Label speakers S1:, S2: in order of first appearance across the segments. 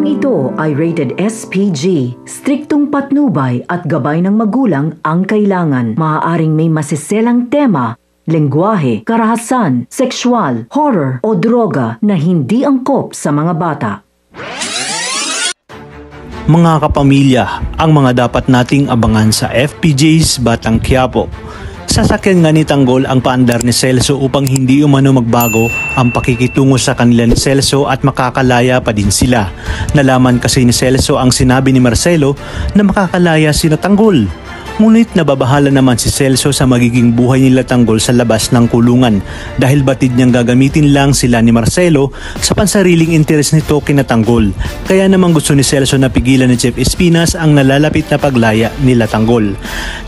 S1: Programang ito ay rated SPG. Striktong patnubay at gabay ng magulang ang kailangan. Maaaring may masiselang tema, lengguwahe, karahasan, sexual, horror o droga na hindi angkop sa mga bata.
S2: Mga kapamilya, ang mga dapat nating abangan sa FPJ's Batang Quiapo. Sasakyan nga ni Tanggol ang paandar ni Celso upang hindi umano magbago ang pakikitungo sa kanila ni Celso at makakalaya pa din sila. Nalaman kasi ni Celso ang sinabi ni Marcelo na makakalaya sina Tanggol. Ngunit nababahala naman si Celso sa magiging buhay nila Tanggol sa labas ng kulungan dahil batid niyang gagamitin lang sila ni Marcelo sa pansariling interes nito kina Tanggol. Kaya naman gusto ni Celso na pigilan ni Jeff Espinas ang nalalapit na paglaya nila Tanggol.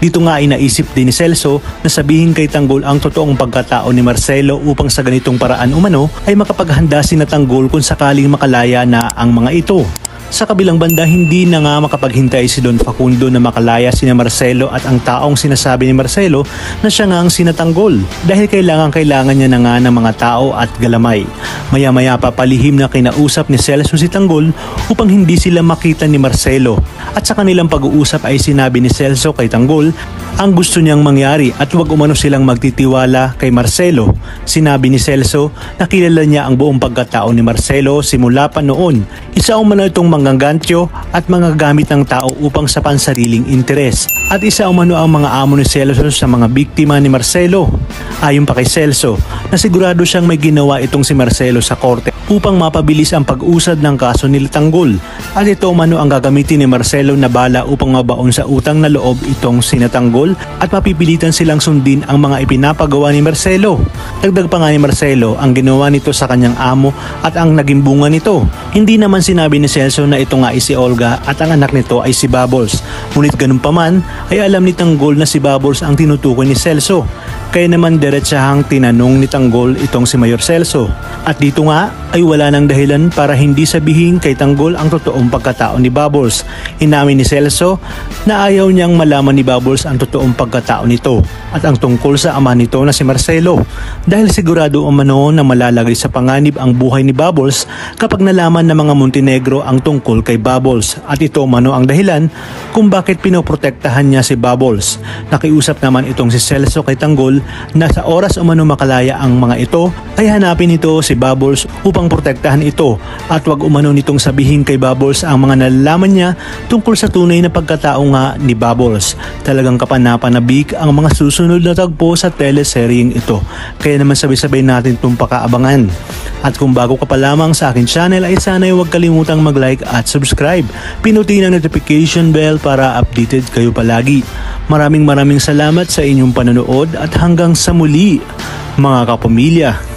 S2: Dito nga ay naisip din ni Celso na sabihin kay Tanggol ang totoong pagkatao ni Marcelo upang sa ganitong paraan umano ay makapaghanda si na Tanggol kung sakaling makalaya na ang mga ito. Sa kabilang banda, hindi na nga makapaghintay si Don Facundo na makalaya sina Marcelo at ang taong sinasabi ni Marcelo na siya nga ang sinatanggol dahil kailangan niya na nga ng mga tao at galamay. Maya-maya pa palihim na kinausap ni Celso si Tanggol upang hindi sila makita ni Marcelo at sa kanilang pag-uusap ay sinabi ni Celso kay Tanggol ang gusto niyang mangyari at huwag umano silang magtitiwala kay Marcelo. Sinabi ni Celso na kilala niya ang buong pagkatao ni Marcelo simula pa noon. Isa umano itong manggagantyo at mga gamit ng tao upang sa pansariling interes. At isa umano ang mga amo ni Celso sa mga biktima ni Marcelo. Ayon pa kay Celso na sigurado siyang may ginawa itong si Marcelo sa korte upang mapabilis ang pag-usad ng kaso nila Tanggol. At ito umano ang gagamitin ni Marcelo na bala upang mabaon sa utang na loob itong sinatanggol at mapipilitan silang sundin ang mga ipinapagawa ni Marcelo. Dagdag pa nga ni Marcelo ang ginawa nito sa kanyang amo at ang naging bunga nito. Hindi naman sinabi ni Celso na ito nga ay si Olga at ang anak nito ay si Bubbles. Ngunit ganun pa man ay alam ni Tanggol na si Bubbles ang tinutukoy ni Celso. Kaya naman diretsahang tinanong ni Tanggol itong si Mayor Celso. At dito nga ay wala nang dahilan para hindi sabihin kay Tanggol ang totoong pagkatao ni Bubbles. Inamin ni Celso na ayaw niyang malaman ni Bubbles ang totoong pagkatao nito at ang tungkol sa ama nito na si Marcelo dahil sigurado umano na malalagay sa panganib ang buhay ni Bubbles kapag nalaman ng mga Montenegro ang tungkol kay Bubbles at ito umano ang dahilan kung bakit pinoprotektahan niya si Bubbles. Nakiusap naman itong si Celso kay Tanggol na sa oras umano makalaya ang mga ito ay hanapin nito si Bubbles upang protektahan ito at wag umano nitong sabihin kay Bubbles ang mga nalalaman niya tungkol sa tunay na pagkatao nga ni Bubbles. Talagang kapanapanabik ang mga susunod na tagpo sa teleseryeng ito. Kaya naman sabay-sabay natin itong pakaabangan. At kung bago ka pa lamang sa akin channel ay sana huwag kalimutang mag-like at subscribe. Pinutin ang notification bell para updated kayo palagi. Maraming salamat sa inyong panonood at hanggang sa muli mga kapamilya.